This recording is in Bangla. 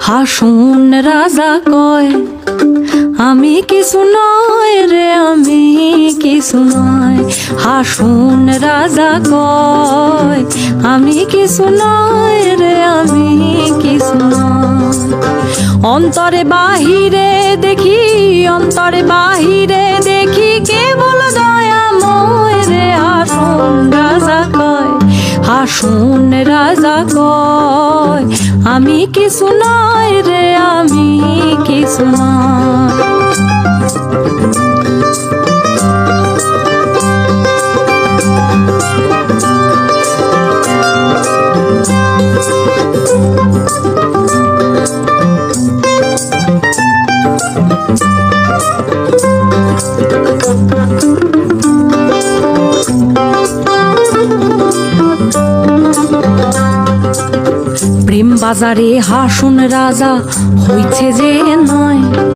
হাসুন রাজা কয় আমি কিছু নয় রে, আমি কিছু নয়। হাসুন রাজা কয় আমি কিছু নয় রে, আমি কিছু নয়। অন্তরে বাহিরে দেখি, অন্তরে বাহিরে দেখি কেবল দয়াময় রে। হাসুন রাজা কয়, হাসুন রাজা কয় আমি কিছু নয় রে, আমি কিছু নয়। প্রেম বাজারে হাসুন রাজা হইছে যে নয়।